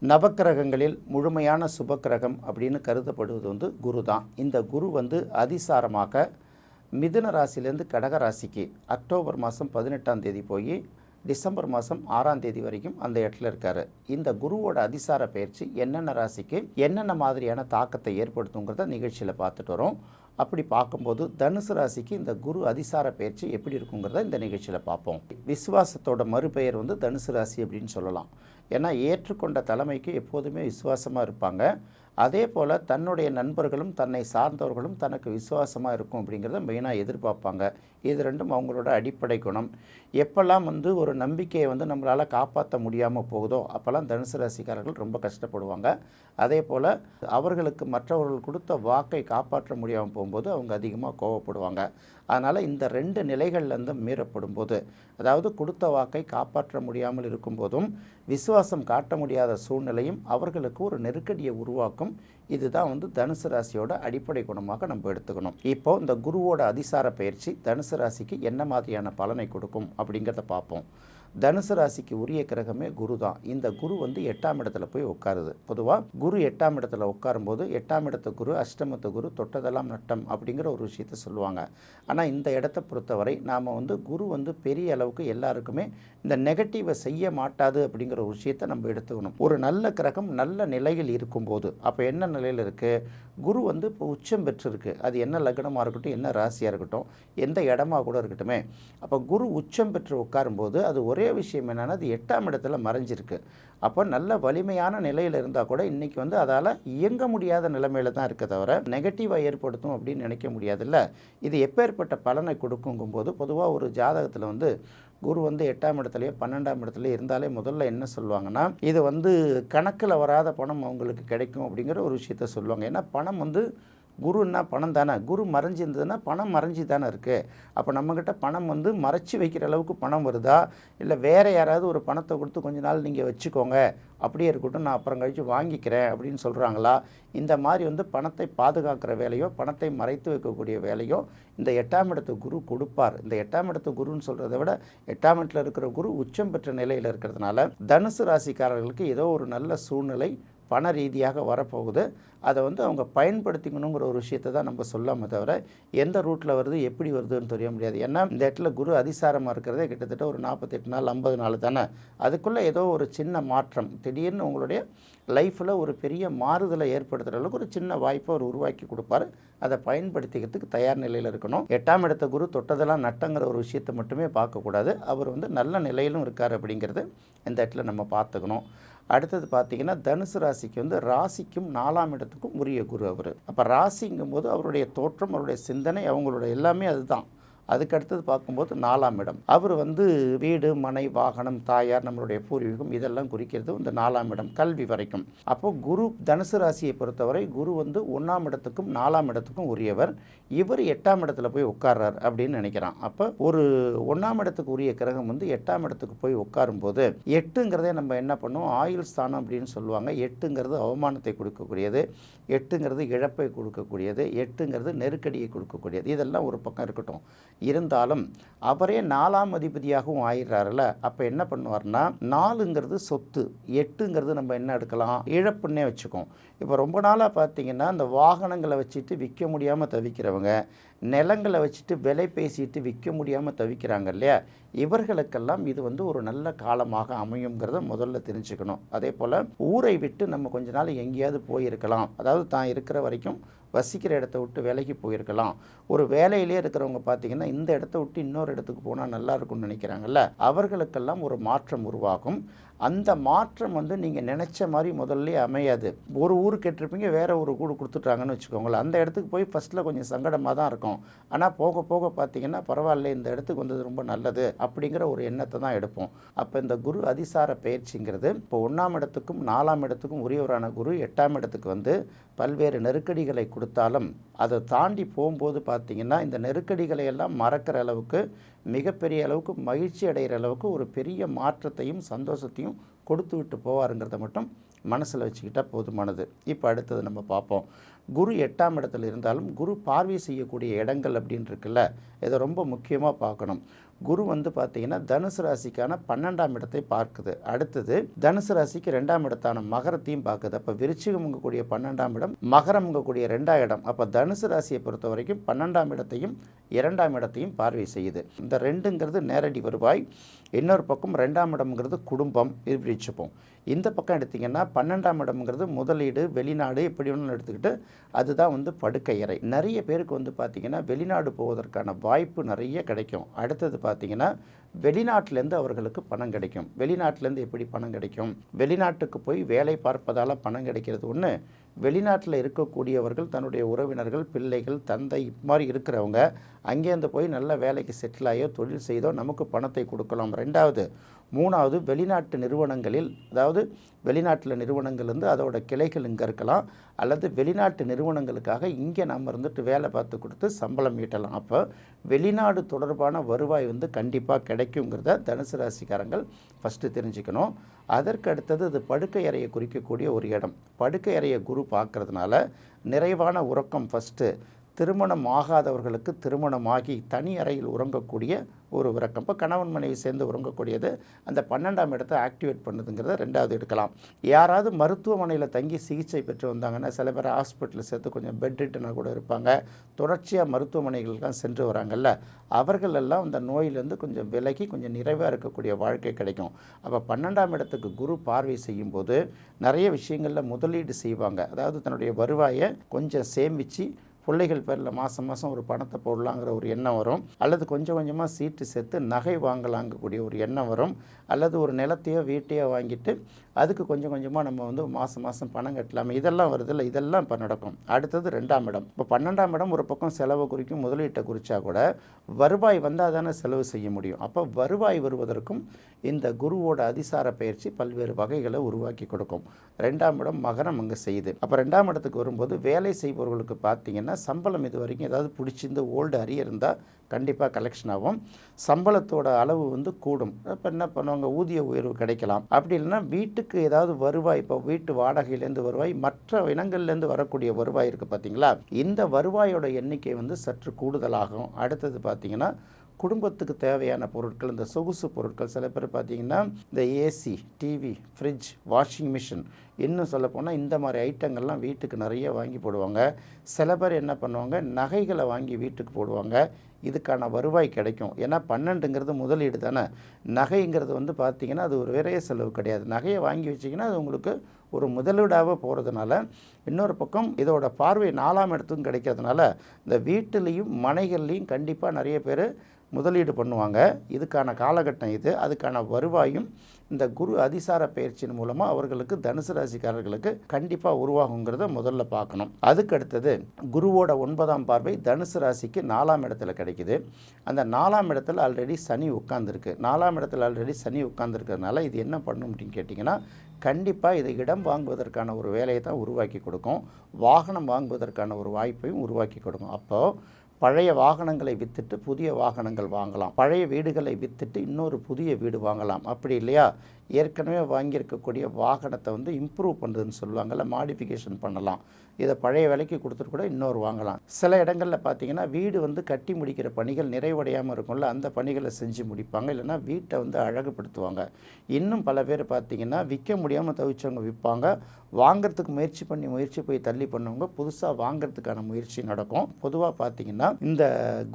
நவக்கிரகங்களில் முழுமையான சுபக்கிரகம் அப்படின்னு கருதப்படுவது வந்து குரு தான். இந்த குரு வந்து அதிசாரமாக மிதுன ராசியிலேருந்து கடக ராசிக்கு அக்டோபர் மாதம் 18ஆம் தேதி போய் டிசம்பர் மாதம் 6ஆம் தேதி வரைக்கும் அந்த இடத்துல இருக்கார். இந்த குருவோட அதிசார பயிற்சி என்னென்ன ராசிக்கு என்னென்ன மாதிரியான தாக்கத்தை ஏற்படுத்துங்கிறத நிகழ்ச்சியில் பார்த்துட்டு வரோம். அப்படி பார்க்கும்போது தனுசு ராசிக்கு இந்த குரு அதிசார பயிற்சி எப்படி இருக்குங்கிறத இந்த நிகழ்ச்சியில் பார்ப்போம். விசுவாசத்தோட மறுபெயர் வந்து தனுசு ராசி அப்படின்னு சொல்லலாம். ஏன்னா ஏற்றுக்கொண்ட தலைமைக்கு எப்போதுமே விசுவாசமாக இருப்பாங்க. அதே போல் தன்னுடைய நண்பர்களும் தன்னை சார்ந்தவர்களும் தனக்கு விசுவாசமாக இருக்கும் அப்படிங்கிறத மெயினாக எதிர்பார்ப்பாங்க. இது ரெண்டும் அவங்களோட அடிப்படை குணம். எப்போல்லாம் வந்து ஒரு நம்பிக்கையை வந்து நம்மளால் காப்பாற்ற முடியாமல் போகுதோ அப்போல்லாம் தனுசு ராசிக்காரர்கள் ரொம்ப கஷ்டப்படுவாங்க. அதே போல் அவர்களுக்கு மற்றவர்கள் கொடுத்த வாக்கை காப்பாற்ற முடியாமல் போகும்போது அவங்க அதிகமாக கோவப்படுவாங்க. அதனால் இந்த ரெண்டு நிலைகள்லேருந்து மீறப்படும் போது, அதாவது கொடுத்த வாக்கை காப்பாற்ற முடியாமல் இருக்கும்போதும் விசுவாசம் காட்ட முடியாத சூழ்நிலையும் அவர்களுக்கு ஒரு நெருக்கடியை உருவாக்கும். இதுதான் வந்து தனுசு ராசியோட அடிப்படை குணமாக நம்ம எடுத்துக்கணும். இப்போ இந்த குருவோட அதிசார பயிற்சி தனுசு ராசிக்கு என்ன மாதிரியான பலனை கொடுக்கும் அப்படிங்கிறத பார்ப்போம். தனுசு ராசிக்கு உரிய கிரகமே குரு தான். இந்த குரு வந்து 8ஆம் இடத்துல போய் உட்காருது. பொதுவாக குரு 8ஆம் இடத்துல உட்காரும்போது 8ஆம் இடத்து குரு அஷ்டமத்து குரு தொட்டதெல்லாம் நட்டம் அப்படிங்கிற ஒரு விஷயத்த சொல்லுவாங்க. ஆனால் இந்த இடத்த பொறுத்தவரை நாம் வந்து குரு வந்து பெரிய அளவுக்கு எல்லாருக்குமே இந்த நெகட்டிவை செய்ய மாட்டாது அப்படிங்கிற ஒரு விஷயத்தை நம்ம எடுத்துக்கணும். ஒரு நல்ல கிரகம் நல்ல நிலையில் இருக்கும்போது, அப்போ என்ன நிலையில் இருக்குது, குரு வந்து இப்போ உச்சம் பெற்றிருக்கு. அது என்ன லக்னமாக இருக்கட்டும், என்ன ராசியாக இருக்கட்டும், எந்த இடமா கூட இருக்கட்டுமே, அப்போ குரு உச்சம் பெற்று உட்காரும்போது அது ஒரே விஷயம் என்னென்னா அது 8ஆம் இடத்துல மறைஞ்சிருக்கு. அப்போ நல்ல வலிமையான நிலையில் இருந்தால் கூட இன்றைக்கி வந்து அதால் இயங்க முடியாத நிலைமையில் தான் இருக்க தவிர நெகட்டிவாக ஏற்படுத்தும் அப்படின்னு நினைக்க முடியாதுல்ல. இது எப்பேற்பட்ட பலனை கொடுக்குங்கும்போது, பொதுவாக ஒரு ஜாதகத்தில் வந்து குரு வந்து 8ஆம் இடத்துலையோ 12ஆம் இடத்துலையோ இருந்தாலே முதல்ல என்ன சொல்லுவாங்கன்னா, இது வந்து கணக்கில் வராத பணம் அவங்களுக்கு கிடைக்கும் அப்படிங்கிற ஒரு விஷயத்த சொல்லுவாங்க. ஏன்னா பணம் வந்து குருன்னா பணம் தானே, குரு மறைஞ்சிருந்ததுன்னா பணம் மறைஞ்சி தானே இருக்குது. அப்போ நம்மக்கிட்ட பணம் வந்து மறைச்சி வைக்கிற அளவுக்கு பணம் வருதா, இல்லை வேறு யாராவது ஒரு பணத்தை கொடுத்து கொஞ்ச நாள் நீங்கள் வச்சுக்கோங்க, அப்படியே இருக்கட்டும் நான் அப்புறம் கழித்து வாங்கிக்கிறேன் அப்படின்னு சொல்கிறாங்களா, இந்த மாதிரி வந்து பணத்தை பாதுகாக்கிற வேலையோ பணத்தை மறைத்து வைக்கக்கூடிய வேலையோ இந்த 8ஆம் இடத்து குரு கொடுப்பார். இந்த 8ஆம் இடத்து குருன்னு சொல்கிறத விட 8ஆம் இடத்துல இருக்கிற குரு உச்சம் பெற்ற நிலையில் இருக்கிறதுனால தனுசு ராசிக்காரர்களுக்கு ஏதோ ஒரு நல்ல சூழ்நிலை பண ரீதியாக வரப்போகுது. அதை வந்து அவங்க பயன்படுத்திக்கணுங்கிற ஒரு விஷயத்தை தான் நம்ம சொல்லாமல் தவிர எந்த ரூட்டில் வருது எப்படி வருதுன்னு தெரிய முடியாது. ஏன்னா இந்த இடத்துல குரு அதிசாரமாக இருக்கிறதே கிட்டத்தட்ட ஒரு 48 நாள் 50 நாள் தானே. அதுக்குள்ளே ஏதோ ஒரு சின்ன மாற்றம் திடீர்னு உங்களுடைய லைஃப்பில் ஒரு பெரிய மாறுதலை ஏற்படுத்துகிற அளவுக்கு ஒரு சின்ன வாய்ப்பை அவர் உருவாக்கி கொடுப்பார். அதை பயன்படுத்திக்கிறதுக்கு தயார் நிலையில் இருக்கணும். 8ஆம் இடத்த குரு தொட்டதெல்லாம் நட்டங்கிற ஒரு விஷயத்தை மட்டுமே பார்க்கக்கூடாது. அவர் வந்து நல்ல நிலையிலும் இருக்கார் அப்படிங்கிறது இந்த இடத்துல நம்ம பார்த்துக்கணும். அடுத்தது பார்த்திங்கன்னா தனுசு ராசிக்கு வந்து ராசிக்கும் 4ஆம் இடத்துக்கும் உரிய குரு அவர். அப்போ ராசிங்கும்போது அவருடைய தோற்றம் அவருடைய சிந்தனை அவங்களோட எல்லாமே அதுதான். அதுக்கு அடுத்தது பார்க்கும்போது 4ஆம் இடம் அவர் வந்து வீடு மனை வாகனம் தாயார் நம்மளுடைய பூர்வீகம் இதெல்லாம் குறிக்கிறது இந்த 4ஆம் இடம் கல்வி வரைக்கும். அப்போ குரு தனுசு ராசியை பொறுத்தவரை குரு வந்து 1ஆம் இடத்துக்கும் 4ஆம் இடத்துக்கும் உரியவர். இவர் 8ஆம் இடத்துல போய் உட்கார்றார் அப்படின்னு நினைக்கிறான். அப்போ ஒரு 1ஆம் இடத்துக்கு உரிய கிரகம் வந்து 8ஆம் இடத்துக்கு போய் உட்காரும்போது 8ங்கிறதே நம்ம என்ன பண்ணுவோம், ஆயுள் ஸ்தானம் அப்படின்னு சொல்லுவாங்க. 8ங்கிறது அவமானத்தை கொடுக்கக்கூடியது, 8ங்கிறது இழப்பை கொடுக்கக்கூடியது, 8ங்கிறது நெருக்கடியை கொடுக்கக்கூடியது. இதெல்லாம் ஒரு பக்கம் இருக்கட்டும். இருந்தாலும் அவரே 4ஆம் அதிபதியாகவும் ஆயிடுறாருல. அப்போ என்ன பண்ணுவார்னா 4ங்கிறது சொத்து, 8ங்கிறது நம்ம என்ன எடுக்கலாம் இழப்புன்னே வச்சுக்கோம். இப்போ ரொம்ப நாளாக பார்த்தீங்கன்னா இந்த வாகனங்களை வச்சுட்டு விற்க முடியாமல் தவிக்கிறவங்க, நிலங்களை வச்சுட்டு விலை பேசிட்டு விற்க முடியாமல் தவிக்கிறாங்க இல்லையா, இவர்களுக்கெல்லாம் இது வந்து ஒரு நல்ல காலமாக அமையுங்கிறத முதல்ல தெரிஞ்சுக்கணும். அதே போல் ஊரை விட்டு நம்ம கொஞ்ச நாள் எங்கேயாவது போயிருக்கலாம், அதாவது தான் இருக்கிற வரைக்கும் வசிக்கிற இடத்த விட்டு வேலைக்கு போயிருக்கலாம். ஒரு வேலையிலே இருக்கிறவங்க பார்த்திங்கன்னா இந்த இடத்த விட்டு இன்னொரு இடத்துக்கு போனால் நல்லா இருக்கும்னு நினைக்கிறாங்கல்ல, அவர்களுக்கெல்லாம் ஒரு மாற்றம் உருவாகும். அந்த மாற்றம் வந்து நீங்கள் நினச்ச மாதிரி முதல்ல அமையாது. ஒரு ஊர் கேட்டிருப்பீங்க, வேறு ஒரு ஊர் கொடுத்துட்றாங்கன்னு வச்சுக்கோங்களேன். அந்த இடத்துக்கு போய் ஃபஸ்ட்டில் கொஞ்சம் சங்கடமாக தான் இருக்கும். ஆனால் போக போக பார்த்திங்கன்னா பரவாயில்ல இந்த இடத்துக்கு வந்தது ரொம்ப நல்லது அப்படிங்கிற ஒரு எண்ணத்தை தான் எடுப்போம். அப்போ இந்த குரு அதிசார பயிற்சிங்கிறது இப்போ 1ஆம் இடத்துக்கும் 4ஆம் இடத்துக்கும் உரியவரான குரு 8ஆம் இடத்துக்கு வந்து பல்வேறு நெருக்கடிகளை கொடுத்தாலும் அதை தாண்டி போகும்போது பார்த்திங்கன்னா இந்த நெருக்கடிகளை எல்லாம் மறக்கிற அளவுக்கு மிகப்பெரிய அளவுக்கு மகிழ்ச்சி அடைகிற அளவுக்கு ஒரு பெரிய மாற்றத்தையும் சந்தோஷத்தையும் கொடுத்து விட்டு போவாருங்கிறத மட்டும் மனசில் வச்சுக்கிட்டால் போதுமானது. இப்போ அடுத்தது நம்ம பார்ப்போம். குரு 8ஆம் இடத்துல இருந்தாலும் குரு பார்வை செய்யக்கூடிய இடங்கள் அப்படின்னு இருக்குல்ல, இதை ரொம்ப முக்கியமாக பார்க்கணும். குரு வந்து பார்த்திங்கன்னா தனுசு ராசிக்கான 12ஆம் இடத்தை பார்க்குது. அடுத்தது தனுசு ராசிக்கு 2ஆம் இடத்தான மகரத்தையும் பார்க்குது. அப்போ விருச்சிகம்ங்கக்கூடிய 12ஆம் இடம், மகரம்ங்கக்கூடிய 2ஆம் இடம். அப்போ தனுசு ராசியை பொறுத்த வரைக்கும் 12ஆம் இடத்தையும் 2ஆம் இடத்தையும் பார்வை செய்யுது. இந்த 2ங்கிறது நேரடி வருவாய், இன்னொரு பக்கம் 2ஆம் இடம்ங்கிறது குடும்பம், இப்படி வச்சுப்போம். இந்த பக்கம் எடுத்திங்கன்னா 12ஆம் இடம்ங்கிறது முதலீடு, வெளிநாடு, இப்படி ஒன்று எடுத்துக்கிட்டு அதுதான் வந்து படுக்கையறை. நிறைய பேருக்கு வந்து பார்த்திங்கன்னா வெளிநாடு போவதற்கான வாய்ப்பு நிறைய கிடைக்கும். அடுத்தது பார்த்திங்கன்னா வெளிநாட்டிலேருந்து அவர்களுக்கு பணம் கிடைக்கும். வெளிநாட்டிலேருந்து எப்படி பணம் கிடைக்கும்? வெளிநாட்டுக்கு போய் வேலை பார்ப்பதால் பணம் கிடைக்கிறது ஒன்று. வெளிநாட்டில் இருக்கக்கூடியவர்கள் தன்னுடைய உறவினர்கள், பிள்ளைகள், தந்தை மாதிரி இருக்கிறவங்க அங்கேருந்து போய் நல்ல வேலைக்கு செட்டில் ஆகியோ தொழில் செய்தோ நமக்கு பணத்தை கொடுக்கலாம். 2வது 3வது வெளிநாட்டு நிறுவனங்களில், அதாவது வெளிநாட்டில் நிறுவனங்கள் வந்து அதோட கிளைகள் இங்கே இருக்கலாம், அல்லது வெளிநாட்டு நிறுவனங்களுக்காக இங்கே நம்ம இருந்துட்டு வேலை பார்த்து கொடுத்து சம்பளம் ஈட்டலாம். அப்போ வெளிநாடு தொடர்பான வருவாய் வந்து கண்டிப்பாக கிடைக்குங்கிறத தனுசு ராசிக்காரங்கள் ஃபஸ்ட்டு தெரிஞ்சுக்கணும். அதற்கு அடுத்தது இது படுக்கை அறையை குறிக்கக்கூடிய ஒரு இடம். படுக்கை அறையை குரு பார்க்கறதுனால நிறைவான உறக்கம் ஃபஸ்ட்டு. திருமணம் ஆகாதவர்களுக்கு திருமணமாகி தனி அறையில் உறங்கக்கூடிய ஒரு உறக்கம். இப்போ கணவன் மனைவி சேர்ந்து உறங்கக்கூடியது அந்த 12ஆம் இடத்தை ஆக்டிவேட் பண்ணுதுங்கிறத 2வது எடுக்கலாம். யாராவது மருத்துவமனையில் தங்கி சிகிச்சை பெற்று வந்தாங்கன்னா, சில பேர் ஹாஸ்பிட்டலில் சேர்த்து கொஞ்சம் பெட் ரிட்டனாக கூட இருப்பாங்க, தொடர்ச்சியாக மருத்துவமனைகளுக்கெல்லாம் சென்று வராங்கல்ல, அவர்களெல்லாம் அந்த நோயிலேருந்து கொஞ்சம் விலகி கொஞ்சம் நிறைவாக இருக்கக்கூடிய வாழ்க்கை கிடைக்கும். அப்போ 12ஆம் இடத்துக்கு குரு பார்வை செய்யும்போது நிறைய விஷயங்களில் முதலீடு செய்வாங்க. அதாவது தன்னுடைய வருவாயை கொஞ்சம் சேமித்து பிள்ளைகள் பேரில் மாதம் மாதம் ஒரு பணத்தை போடலாங்கிற ஒரு எண்ணம் வரும், அல்லது கொஞ்சம் கொஞ்சமாக சீட்டு சேர்த்து நகை வாங்கலாங்கக்கூடிய ஒரு எண்ணம் வரும், அல்லது ஒரு நிலத்தையோ வீட்டையோ வாங்கிட்டு அதுக்கு கொஞ்சம் கொஞ்சமாக நம்ம வந்து மாதம் மாதம் பணம் கட்டலாமே, இதெல்லாம் வருதில்ல, இதெல்லாம் இப்போ நடக்கும். அடுத்தது 2ஆம் இடம். இப்போ 12ஆம் இடம் ஒரு பக்கம் செலவு குறிக்கும், முதலீட்டை குறித்தா கூட வருவாய் வந்தால் தானே செலவு செய்ய முடியும். அப்போ வருவாய் வருவதற்கும் இந்த குருவோட அதிசார பயிற்சி பல்வேறு வகைகளை உருவாக்கி கொடுக்கும். 2ஆம் இடம் மகரம் அங்கே செய்யுது. அப்போ 2ஆம் இடத்துக்கு வரும்போது வேலை செய்பவர்களுக்கு பார்த்தீங்கன்னா சம்பளம் இது வரைக்கும் ஏதாவது பிடிச்சிருந்து ஓல்டு அரிய இருந்தால் கண்டிப்பாக கலெக்ஷன் ஆகும். சம்பளத்தோட அளவு வந்து கூடும். இப்போ என்ன பண்ணுவாங்க, ஊதிய உயர்வு கிடைக்கலாம். அப்படி இல்லைன்னா வீட்டுக்கு ஏதாவது வருவாய், இப்போ வீட்டு வாடகையிலேருந்து வருவாய், மற்ற இனங்கள்லேருந்து வரக்கூடிய வருவாய் இருக்குது பார்த்தீங்களா, இந்த வருவாயோட எண்ணிக்கை வந்து சற்று கூடுதலாகும். அடுத்தது பார்த்திங்கன்னா குடும்பத்துக்கு தேவையான பொருட்கள், இந்த சொகுசு பொருட்கள், சில பேர் பார்த்திங்கன்னா இந்த AC, TV, fridge, washing machine, இன்னும் சொல்லப்போனால் இந்த மாதிரி ஐட்டங்கள்லாம் வீட்டுக்கு நிறைய வாங்கி போடுவாங்க. சில பேர் என்ன பண்ணுவாங்க, நகைகளை வாங்கி வீட்டுக்கு போடுவாங்க. இதுக்கான வருவாய் கிடைக்கும். ஏன்னா 12ங்கிறது முதலீடு தானே. நகைங்கிறது வந்து பார்த்திங்கன்னா அது ஒரு விரைய செலவு கிடையாது. நகையை வாங்கி வச்சிங்கன்னா அது உங்களுக்கு ஒரு முதலீடாக போகிறதுனால, இன்னொரு பக்கம் இதோட பார்வை 4ஆம் இடத்துக்கும் கிடைக்கிறதுனால இந்த வீட்டிலையும் மனைகள்லையும் கண்டிப்பாக நிறைய பேர் முதலீடு பண்ணுவாங்க. இதுக்கான காலகட்டம் இது. அதுக்கான வருவாயும் இந்த குரு அதிசார பயிற்சியின் மூலமாக அவர்களுக்கு தனுசு ராசிக்காரர்களுக்கு கண்டிப்பாக உருவாகுங்கிறத முதல்ல பார்க்கணும். அதுக்கு அடுத்தது குருவோட 9ஆம் பார்வை தனுசு ராசிக்கு 4ஆம் இடத்துல கிடைக்குது. அந்த 4ஆம் இடத்துல ஆல்ரெடி சனி உட்கார்ந்துருக்கு. 4ஆம் இடத்துல ஆல்ரெடி சனி உட்கார்ந்துருக்கிறதுனால இது என்ன பண்ணும் அப்படின்னு கேட்டிங்கன்னா, கண்டிப்பாக இதை இடம் வாங்குவதற்கான ஒரு வேலையை தான் உருவாக்கி கொடுக்கும். வாகனம் வாங்குவதற்கான ஒரு வாய்ப்பையும் உருவாக்கி கொடுக்கும். அப்போது பழைய வாகனங்களை விற்றுட்டு புதிய வாகனங்கள் வாங்கலாம், பழைய வீடுகளை விற்றுட்டு இன்னொரு புதிய வீடு வாங்கலாம். அப்படி இல்லையா, ஏற்கனவே வாங்கியிருக்கக்கூடிய வாகனத்தை வந்து இம்ப்ரூவ் பண்ணுறதுன்னு சொல்லுவாங்கள்ல, மாடிஃபிகேஷன் பண்ணலாம். இதை பழைய விலைக்கு கொடுத்துட்டு கூட இன்னொரு வாங்கலாம். சில இடங்களில் பார்த்திங்கன்னா வீடு வந்து கட்டி முடிக்கிற பணிகள் நிறைவடையாமல் இருக்கும்ல, அந்த பணிகளை செஞ்சு முடிப்பாங்க. இல்லைனா வீட்டை வந்து அழகுபடுத்துவாங்க. இன்னும் பல பேர் பார்த்திங்கன்னா விற்க முடியாமல் தவிச்சவங்க விற்பாங்க. வாங்கிறதுக்கு முயற்சி போய் தள்ளி பண்ணவங்க புதுசாக வாங்கிறதுக்கான முயற்சி நடக்கும். பொதுவாக பார்த்திங்கன்னா இந்த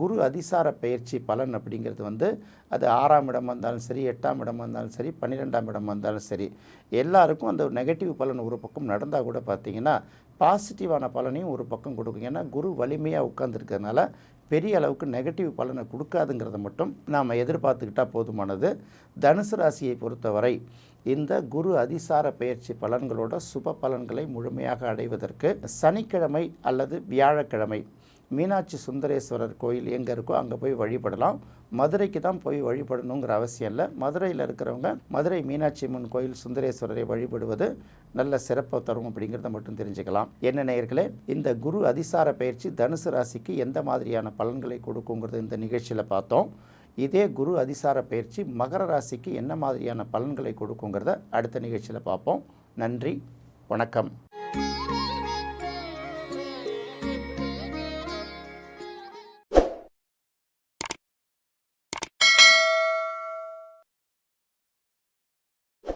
குரு அதிசார பயிற்சி பலன் அப்படிங்கிறது வந்து அது 6ஆம் இடம் வந்தாலும் சரி, 8ஆம் இடம் வந்தாலும் சரி, 12ஆம் இடம் வந்தாலும் சரி, எல்லாருக்கும் அந்த நெகட்டிவ் பலன் ஒரு பக்கம் நடந்தால் கூட பார்த்திங்கன்னா பாசிட்டிவான பலனையும் ஒரு பக்கம் கொடுக்கும். ஏன்னா குரு வலிமையாக உட்கார்ந்துருக்கிறதுனால பெரிய அளவுக்கு நெகட்டிவ் பலனை கொடுக்காதுங்கிறத மட்டும் நாம் எதிர்பார்த்துக்கிட்டால் போதுமானது. தனுசு ராசியை பொறுத்தவரை இந்த குரு அதிசார பயிற்சி பலன்களோட சுப பலன்களை முழுமையாக அடைவதற்கு சனிக்கிழமை அல்லது வியாழக்கிழமை மீனாட்சி சுந்தரேஸ்வரர் கோயில் எங்கே இருக்கோ அங்கே போய் வழிபடலாம். மதுரைக்கு தான் போய் வழிபடணுங்கிற அவசியம் இல்லை. மதுரையில் இருக்கிறவங்க மதுரை மீனாட்சி அம்மன் கோயில் சுந்தரேஸ்வரரை வழிபடுவது நல்ல சிறப்பை தரும் அப்படிங்கிறத மட்டும் தெரிஞ்சுக்கலாம். என்ன நேயர்களே, இந்த குரு அதிசார பயிற்சி தனுசு ராசிக்கு எந்த மாதிரியான பலன்களை கொடுக்குங்கிறது இந்த நிகழ்ச்சியில் பார்த்தோம். இதே குரு அதிசார பயிற்சி மகர ராசிக்கு என்ன மாதிரியான பலன்களை கொடுக்குங்கிறத அடுத்த நிகழ்ச்சியில் பார்ப்போம். நன்றி, வணக்கம்.